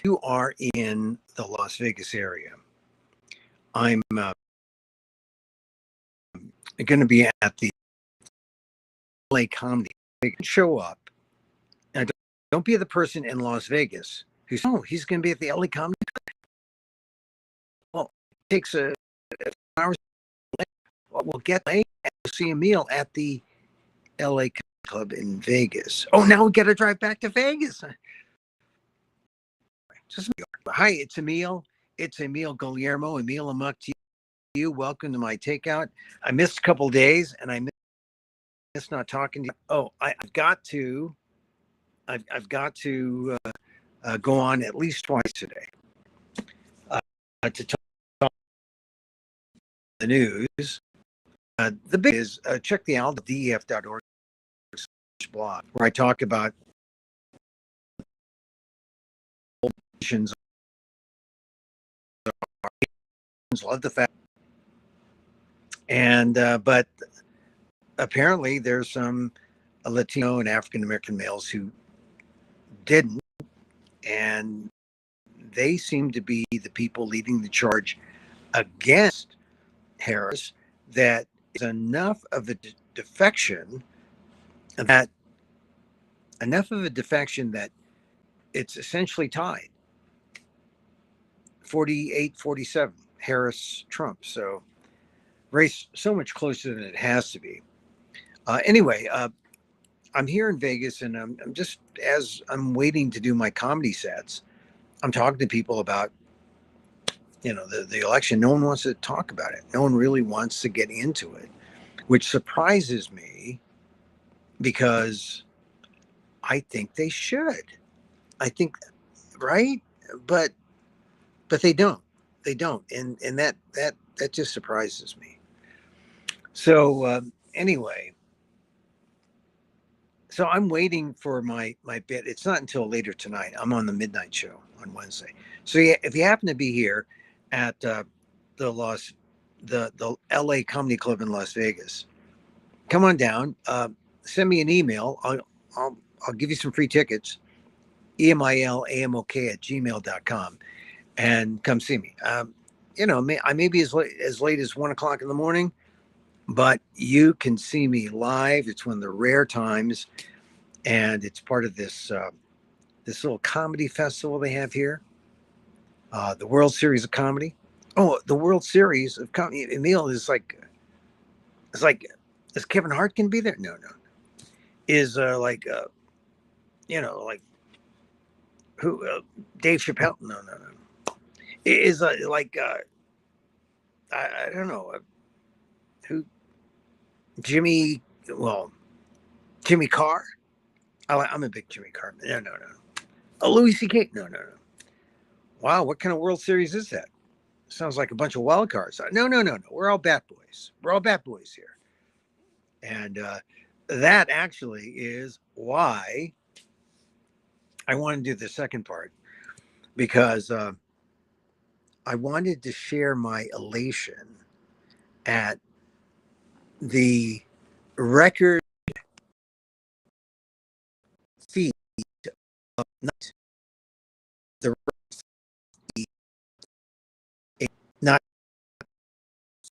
You are in the Las Vegas area. I'm going to be at the LA Comedy. Show up. Now, don't be the person in Las Vegas who's, oh, he's going to be at the LA Comedy. Well, it takes a few hours. We'll get late and see Emil at the LA Club in Vegas. Oh, now we got to drive back to Vegas. Hi, it's Emil. It's Emil Guillermo, Emil Amok to you. Welcome to my Takeout. I missed a couple days and I missed not talking to you. Oh, I've got to go on at least twice today to talk the news. The big is check the out def.org blog where I talk about love the fact, and but apparently there's some Latino and African American males who didn't, and they seem to be the people leading the charge against Harris. That is enough of a defection that it's essentially tied 48-47 Harris Trump. So race so much closer than it has to be. Anyway, I'm here in Vegas, and I'm just, as I'm waiting to do my comedy sets, I'm talking to people about the election. No one wants to talk about it. No one really wants to get into it, which surprises me because I think they should. I think, right? But they don't. They don't, and that just surprises me. So anyway, so I'm waiting for my bit. It's not until later tonight. I'm on the midnight show on Wednesday. So yeah, if you happen to be here at the LA Comedy Club in Las Vegas, come on down. Send me an email. I'll give you some free tickets. emilamok@gmail.com, and come see me. I may be as late as 1:00 in the morning, but you can see me live. It's one of the rare times, and it's part of this little comedy festival they have here, the World Series of Comedy. Oh, the World Series of Comedy. Emil is it's like, is Kevin Hart can be there? No. Is like who? Dave Chappelle? No. Is like I don't know who. Jimmy Carr. I'm a big Jimmy Carr. No. Louis C.K. No. Wow, what kind of World Series is that? Sounds like a bunch of wild cards. No. We're all bat boys. We're all bat boys here. And that actually is why I want to do the second part, because I wanted to share my elation at the record feat of night. The not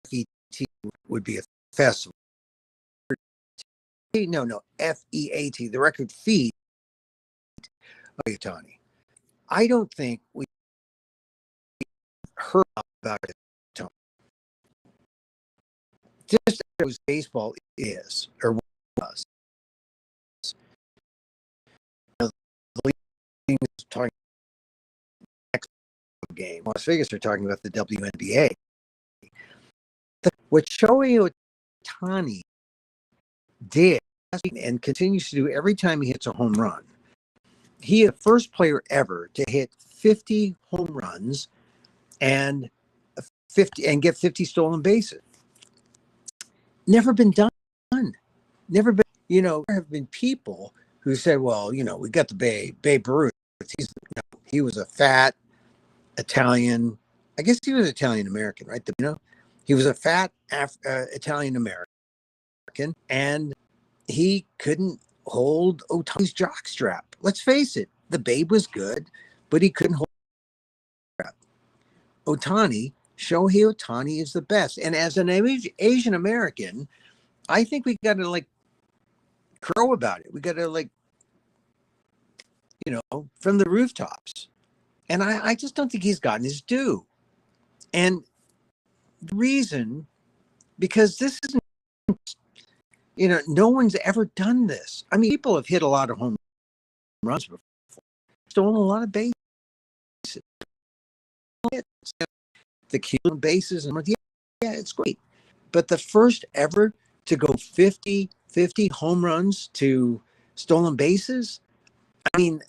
FET would be a festival. No, FEAT, the record feat of Ohtani. I don't think we heard about it. Just as baseball is, or was. The league is talking next game. Las Vegas are talking about the WNBA. What Shohei Ohtani did and continues to do every time he hits a home run. He is the first player ever to hit 50 home runs and get 50 stolen bases. Never been done. Never been. There have been people who said, "Well, we got the Babe Ruth. He was a fat Italian. I guess he was Italian American, right? He was a fat Italian American, and he couldn't hold Ohtani's jockstrap. Let's face it, the Babe was good, but he couldn't hold up. Shohei Ohtani is the best. And as an Asian American, I think we got to like crow about it. We got to like, from the rooftops. And I just don't think he's gotten his due. And the reason, because this isn't, no one's ever done this. I mean, people have hit a lot of home runs before, stolen a lot of bases. The killing bases, and yeah, it's great. But the first ever to go 50 home runs to stolen bases, I mean,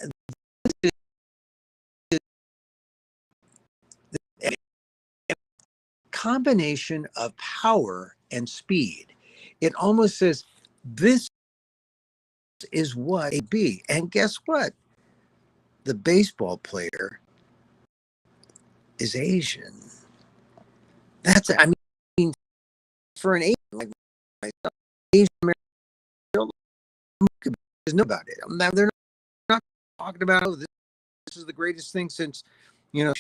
a combination of power and speed. It almost says this is what a B. And guess what? The baseball player is Asian. That's it. I mean, for an Asian like myself, Asian American, know about it. They're not talking about, oh, this is the greatest thing since, no,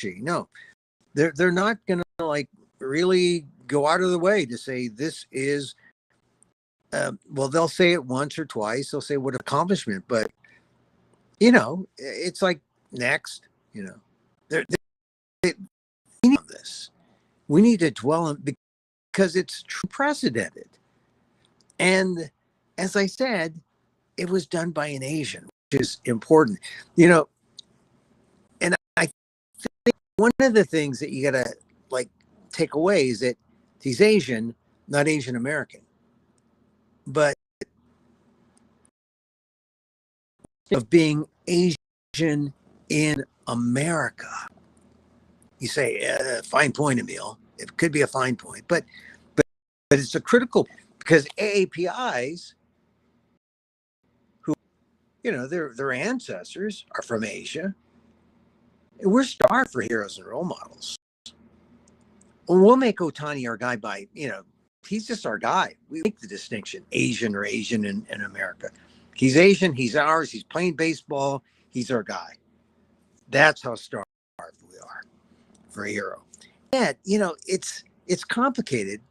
they're not going to like really go out of the way to say this is, well, they'll say it once or twice. They'll say what accomplishment, but it's like next, they're we need this. We need to dwell on because it's unprecedented. And as I said, it was done by an Asian, which is important, and I think one of the things that you got to like take away is that he's Asian, not Asian American, but of being Asian in America. You say, fine point, Emil. It could be a fine point, but it's a critical, because AAPIs, who, their ancestors are from Asia. We're starved for heroes and role models. We'll make Ohtani our guy by, he's just our guy. We make the distinction, Asian or Asian in America. He's Asian, he's ours, he's playing baseball, he's our guy. That's how starved we are for a hero. And, it's complicated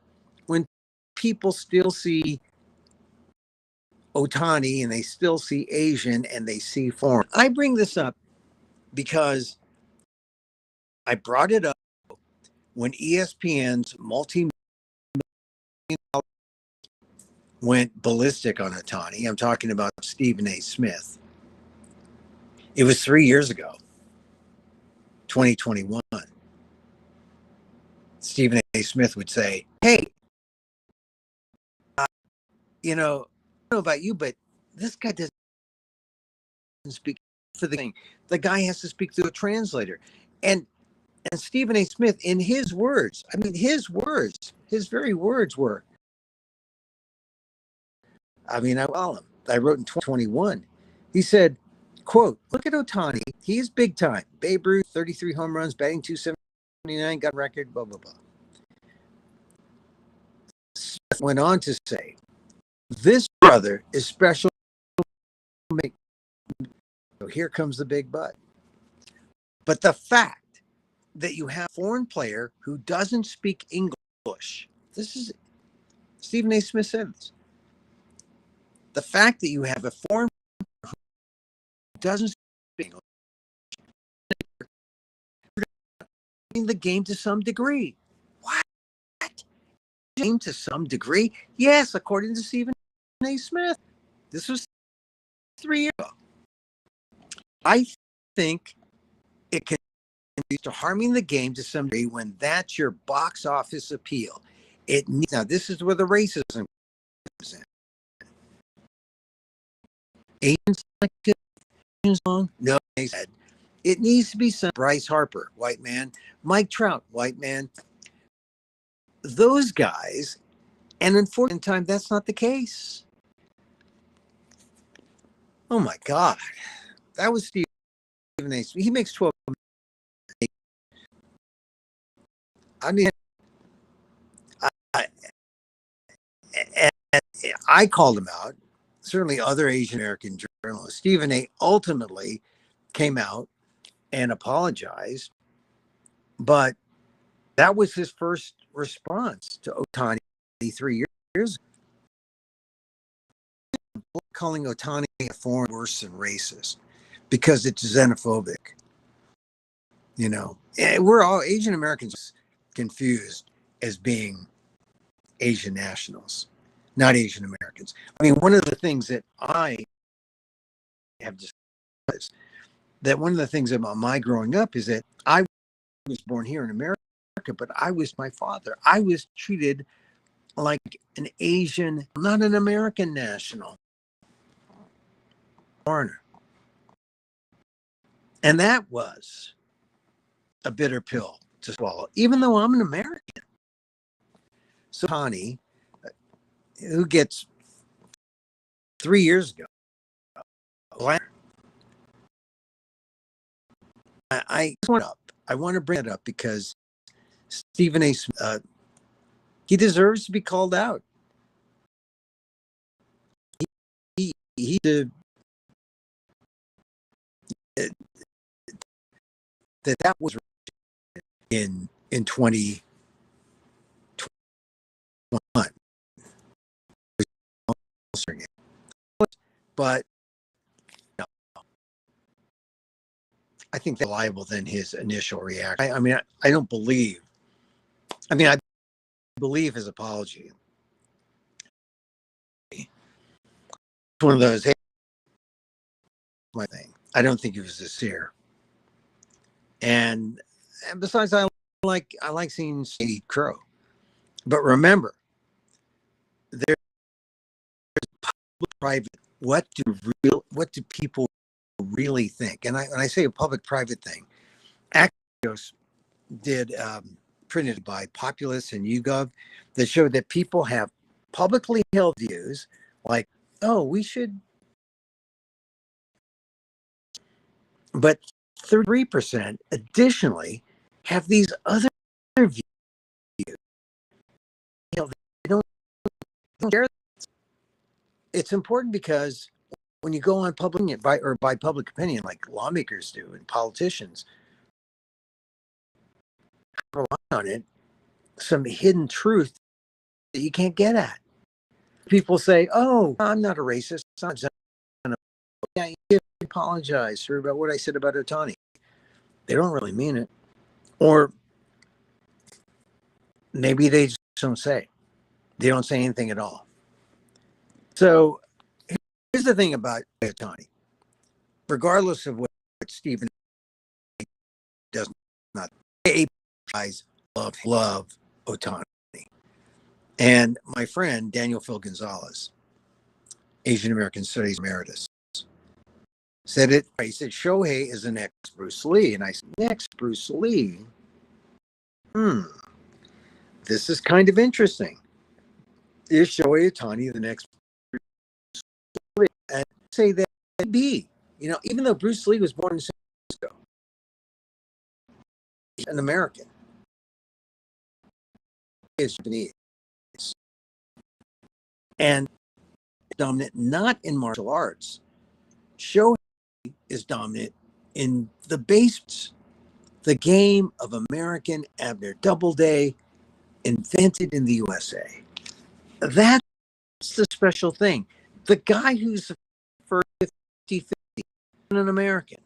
when people still see Ohtani and they still see Asian and they see foreign. I bring this up because I brought it up when ESPN's multi went ballistic on Ohtani. I'm talking about Stephen A. Smith. It was 3 years ago, 2021. Stephen A. Smith would say, hey, I don't know about you, but this guy doesn't speak for the thing. The guy has to speak through a translator. And Stephen A. Smith, in his words, his very words were, I wrote in 2021. He said, quote, look at Ohtani. He is big time. Babe Ruth, 33 home runs, batting 279, got a record, blah, blah, blah. Smith went on to say, this brother is special. So here comes the big but. But the fact that you have a foreign player who doesn't speak English, this is Stephen A. Smith said this. The fact that you have a foreign player who doesn't speak English, the game to some degree. What? Game to some degree? Yes, according to Stephen A. Smith. This was 3 years ago. I think it can be to harming the game to some degree when that's your box office appeal. Now, this is where the racism comes in. Asians like Asians long? No, they said it needs to be some Bryce Harper, white man, Mike Trout, white man. Those guys, and unfortunately, time that's not the case. Oh my God, that was Stephen A. He makes 12. I mean, I called him out. Certainly, other Asian American journalists. Stephen A. ultimately came out and apologized. But that was his first response to Ohtani 3 years ago, calling Ohtani a foreign worse than racist because it's xenophobic. You know, we're all Asian Americans confused as being Asian nationals, not Asian Americans. I mean, one of the things that I have just is that one of the things about my growing up is that I was born here in America, but I was my father. I was treated like an Asian, not an American national, foreigner. And that was a bitter pill to swallow, even though I'm an American. So Ohtani, who gets 3 years ago, I want to bring it up because Stephen A. Smith, he deserves to be called out. He did that was in 2021, but no, I think they're liable than his initial reaction. I mean, I don't believe. I mean, I believe his apology. It's one of those. Hey, my thing. I don't think he was sincere. And besides, I like seeing Steve Crow. But remember, there's private. What do people really think? And when I say a public-private thing, Axios did printed by Populous and YouGov that showed that people have publicly held views like, oh, we should, but 3% additionally have these other views. You know, they don't share. It's important because when you go on public by public opinion, like lawmakers do and politicians rely on it, some hidden truth that you can't get at. People say, "Oh, I'm not a racist. Yeah, you apologize for about what I said about Ohtani." They don't really mean it, or maybe they just don't say. They don't say anything at all. So here's the thing about Ohtani. Regardless of what Stephen does not, guys love Ohtani. And my friend Daniel Phil Gonzalez, Asian American Studies Emeritus, said it. He said Shohei is the next Bruce Lee, and I said, next Bruce Lee. This is kind of interesting. Is Shohei Ohtani the next Bruce Lee? And say that maybe, even though Bruce Lee was born in San Francisco, he's an American. He's Japanese. And dominant not in martial arts. Shohei is dominant in the base, the game of American Abner Doubleday, invented in the USA. That's the special thing. The guy who's the first 50-50, an American,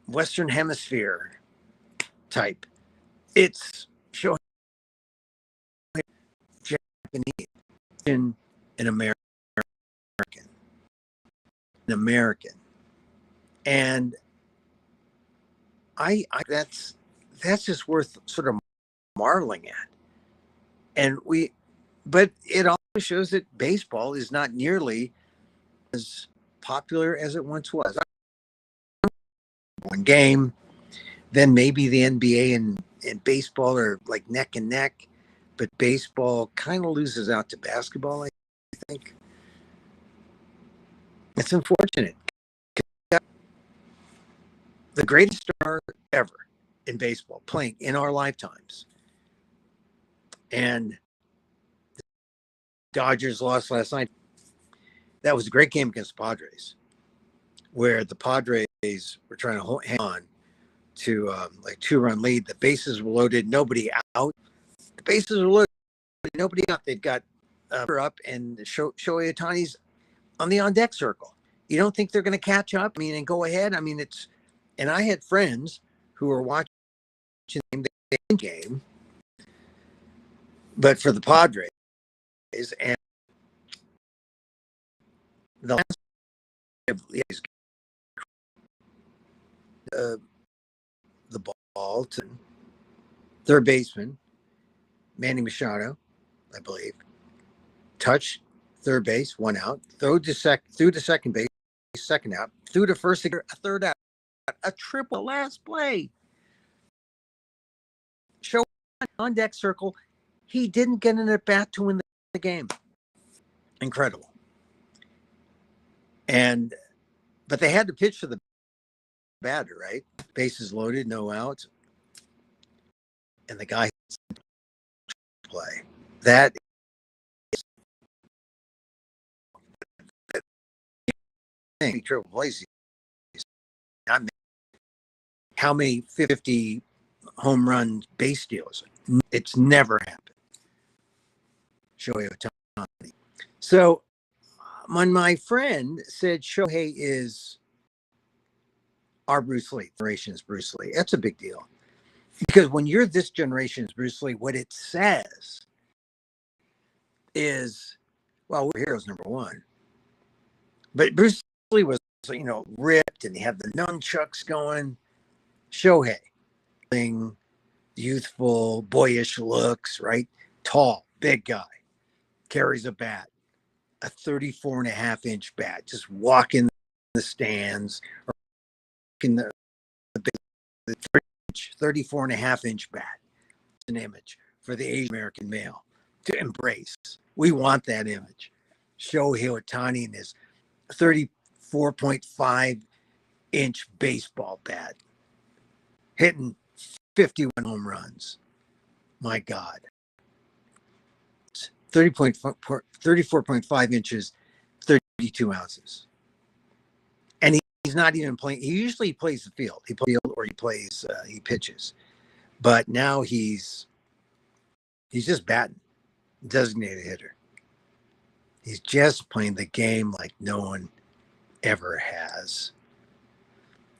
Western Hemisphere type. It's Shohei Japanese in an American. And I that's just worth sort of marveling at. And but it also shows that baseball is not nearly as popular as it once was. One game, then maybe the NBA and baseball are like neck and neck, but baseball kind of loses out to basketball, I think. It's unfortunate. The greatest star ever in baseball playing in our lifetimes. And the Dodgers lost last night. That was a great game against the Padres. where the Padres were trying to hang on to like 2-run lead. The bases were loaded, nobody out. The bases were loaded, nobody out. They've got up, and Shohei Ohtani's on the on deck circle. You don't think they're going to catch up? I mean, and go ahead. I mean, it's, and I had friends who were watching the game, but for the Padres, and the last the ball to third baseman Manny Machado, I believe, touch third base, 1 out, through to second base, second out, through to first, a third out, a triple last play. Show on deck circle. He didn't get an at bat to win the game. Incredible. But they had to pitch for the batter, right? Bases loaded, no outs, and the guy play. That is triple plays. How many 50 home run base steals? It's never happened. Shohei Ohtani. So when my friend said Shohei is our Bruce Lee, generation's Bruce Lee, that's a big deal. Because when you're this generation's Bruce Lee, what it says is, well, we're heroes number one. But Bruce Lee was, ripped, and he had the nunchucks going. Shohei, youthful, boyish looks, right? Tall, big guy, carries a bat, a 34.5-inch bat, just walk in the stands, or in the 34.5-inch bat. It's an image for the Asian American male to embrace. We want that image. Shohei Ohtani in his 34.5-inch baseball bat, hitting 51 home runs. My God. 34.5 inches, 32 ounces. And he's not even playing. He usually plays the field. He pitches. But now he's just batting, designated hitter. He's just playing the game like no one ever has.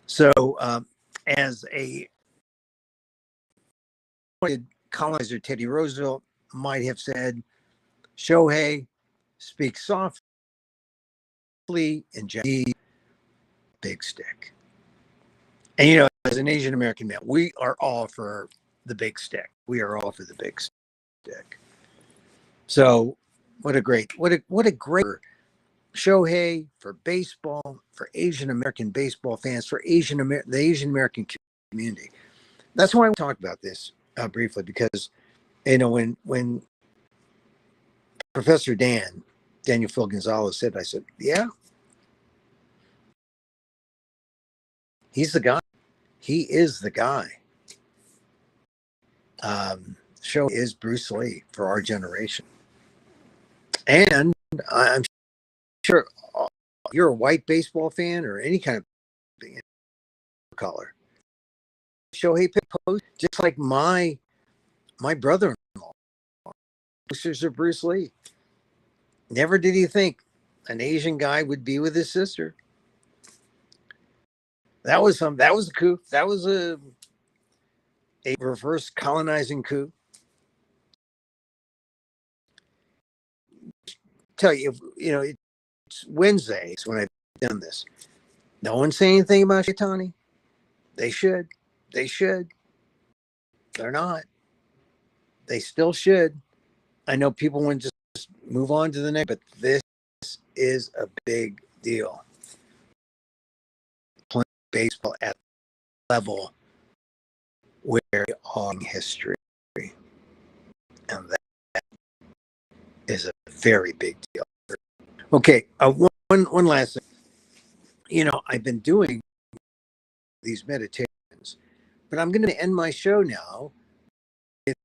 So as a colonizer, Teddy Roosevelt might have said, Shohei speaks softly and gently, big stick. And, as an Asian American male, we are all for the big stick. We are all for the big stick. So what a great Shohei for baseball, for Asian American baseball fans, for the Asian American community. That's why I want to talk about this briefly, because when Professor Daniel Phil Gonzalez said, I said, yeah, he's the guy. He is the guy. Shohei is Bruce Lee for our generation. And I'm sure you're a white baseball fan or any kind of color. Shohei post, just like my brother-in-law, posters of Bruce Lee. Never did he think an Asian guy would be with his sister. That was a coup. That was a reverse colonizing coup. Tell you, it's Wednesdays when I've done this. No one's saying anything about Ohtani. They should. They're not. They still should. I know people want to just move on to the next, but this is a big deal. Playing baseball at the level where we are in history. And that is a very big deal. Okay, one last thing. I've been doing these meditations, but I'm going to end my show now with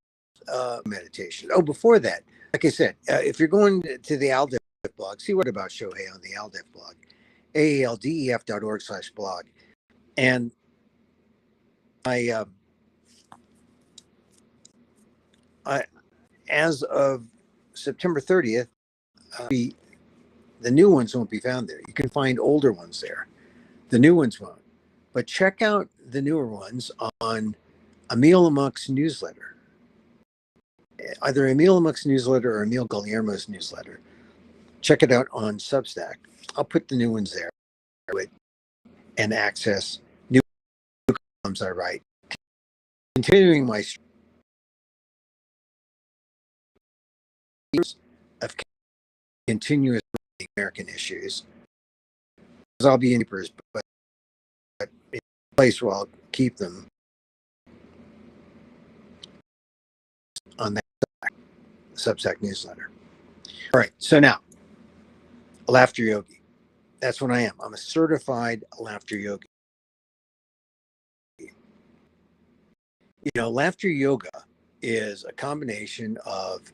meditation. Oh, before that, like I said, if you're going to the Aldef blog, see what about Shohei on the Aldef blog. aaldef.org/blog. And I, I, as of September 30th, the new ones won't be found there. You can find older ones there. The new ones won't. But check out the newer ones on Emil Amok's newsletter. Either Emil Amok's newsletter or Emil Guillermo's newsletter. Check it out on Substack. I'll put the new ones there and access new columns I write. Continuing my years of continuous American issues. I'll be in papers, but in a place where I'll keep them on that Substack newsletter. All right, so now, laughter yogi. That's what I am. I'm a certified laughter yogi. You know, laughter yoga is a combination of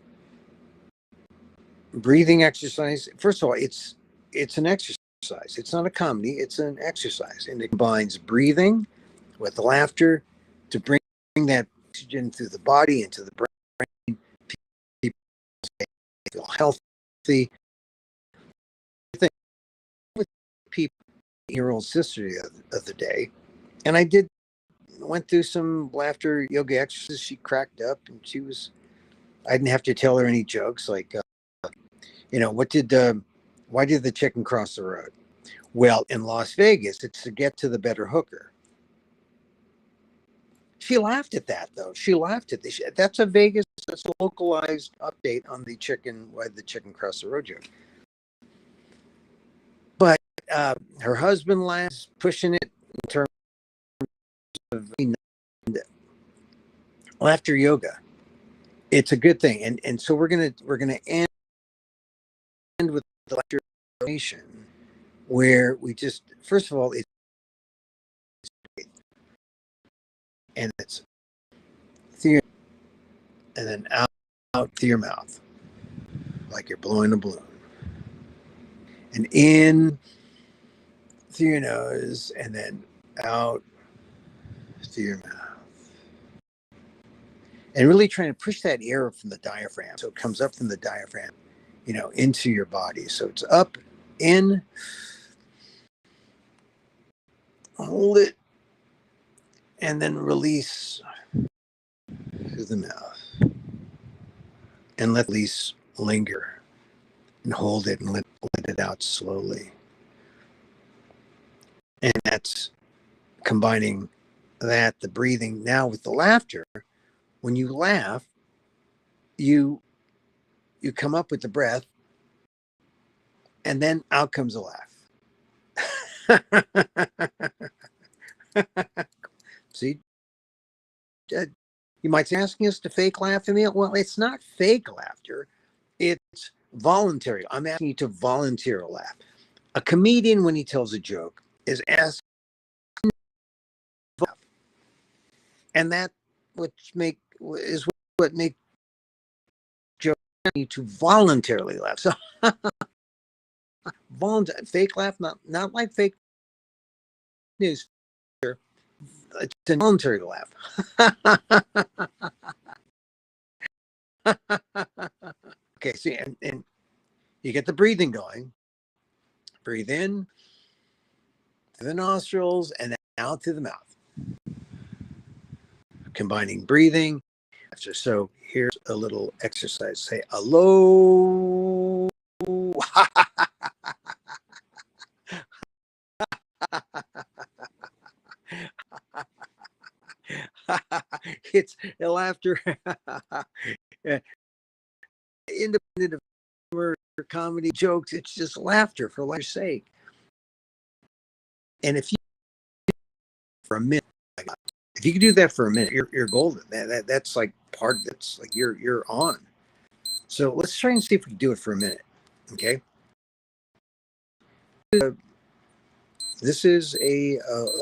breathing exercise. First of all, it's an exercise. It's not a comedy. It's an exercise, and it combines breathing with laughter to bring that oxygen through the body into the brain. People feel healthy. With people, your old sister the other day, and I went through some laughter yoga exercises. She cracked up, and I didn't have to tell her any jokes like, why did the chicken cross the road? Well, in Las Vegas, it's to get to the better hooker. She laughed at that, though. She laughed at this. That's a localized update on why the chicken crossed the road joke. But her husband laughs, pushing it in terms of laughter yoga. It's a good thing, and so we're gonna end with the laughter nation, where we just first of all it's through your, and then out through your mouth, like you're blowing a balloon, and in through your nose, and then out through your mouth, and really trying to push that air from the diaphragm, so it comes up from the diaphragm, into your body. So it's up, in, hold it, and then release through the mouth, and let release linger, and hold it and let it out slowly. And that's combining the breathing now with the laughter. When you laugh, you come up with the breath, and then out comes a laugh. See, you might be asking us to fake laugh, Emil. Well, it's not fake laughter. It's voluntary. I'm asking you to volunteer a laugh. A comedian, when he tells a joke, is asked to laugh. And that is what makes jokes you to voluntarily laugh. So fake laugh, not like fake news. It's involuntary laugh. Okay, see, and you get the breathing going. Breathe in through the nostrils and out through the mouth. Combining breathing. So here's a little exercise. Say hello. It's laughter. Independent of comedy jokes, it's just laughter for laughter's sake. And if you for a minute, if you can do that for a minute, you're golden. That's like part of it's like you're on. So let's try and see if we can do it for a minute. Okay. This is a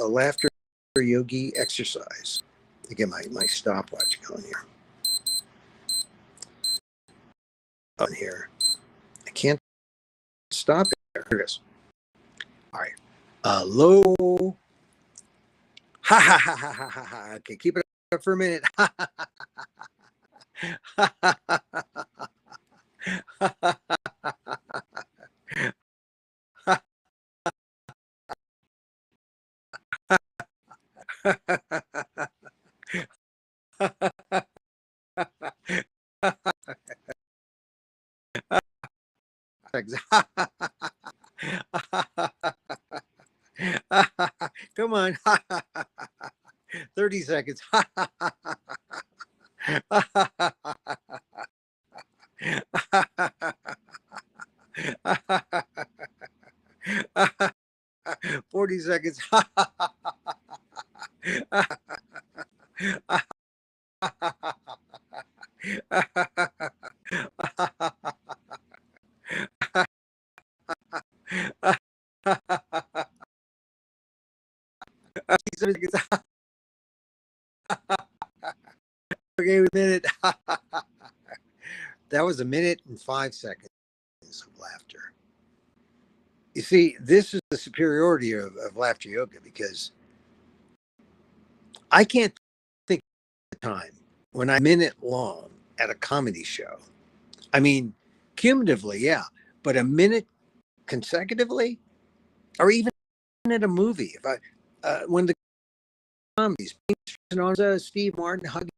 laughter yogi exercise. To get my stopwatch going here. On here, I can't stop it. Here it is. All right. Low. Ha ha ha ha ha ha ha. Okay, keep it up for a minute. Ha ha ha ha ha ha Come on. 30 seconds. 40 seconds. 30 seconds. Okay, a minute. That was a minute and 5 seconds of laughter. You see, this is the superiority of laughter yoga, because I can't think of the time when I'm a minute long at a comedy show. I mean, cumulatively, yeah, but a minute consecutively, or even at a movie. If when the comedies, Steve Martin hugging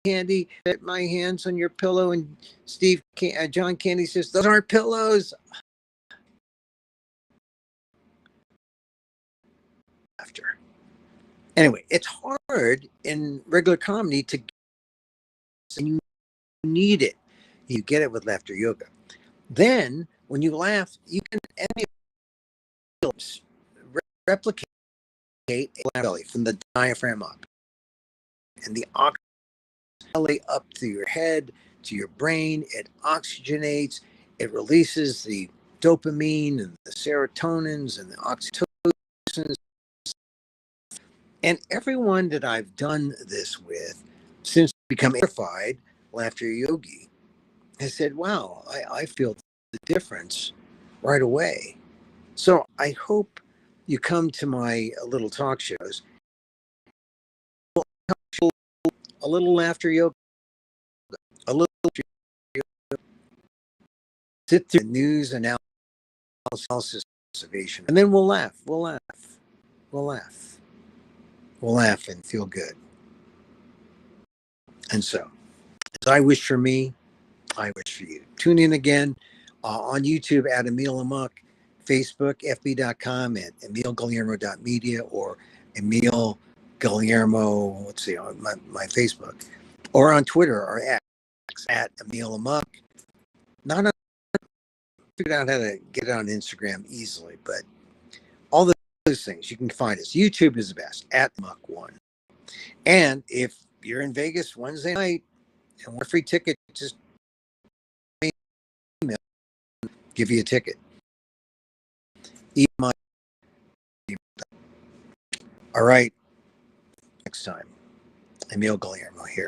Candy, "Put my hands on your pillow," and John Candy says, "Those aren't pillows." After. Anyway, it's hard in regular comedy to you need it. You get it with laughter yoga. Then when you laugh, you can replicate a belly from the diaphragm up, and the oxygen belly up to your head, to your brain. It oxygenates. It releases the dopamine and the serotonins and the oxytocins. And everyone that I've done this with since become certified laughter yogi has said, "Wow, I feel the difference right away." So I hope you come to my little talk shows. A little laughter yoga, a little sit through the news analysis observation, and then we'll laugh. We'll laugh. We'll laugh. We'll laugh and feel good. And so, as I wish for me, I wish for you. Tune in again on YouTube at Emil Amok, Facebook, fb.com at emilguillermo.media, or Emil Guillermo, let's see, on my Facebook, or on Twitter or X at Emil Amok. Not on, figured out how to get it on Instagram easily, but all those things you can find us. YouTube is the best at Amok1. And if you're in Vegas Wednesday night and want a free ticket, just email, give you a ticket. All right. Next time, Emil Guillermo here.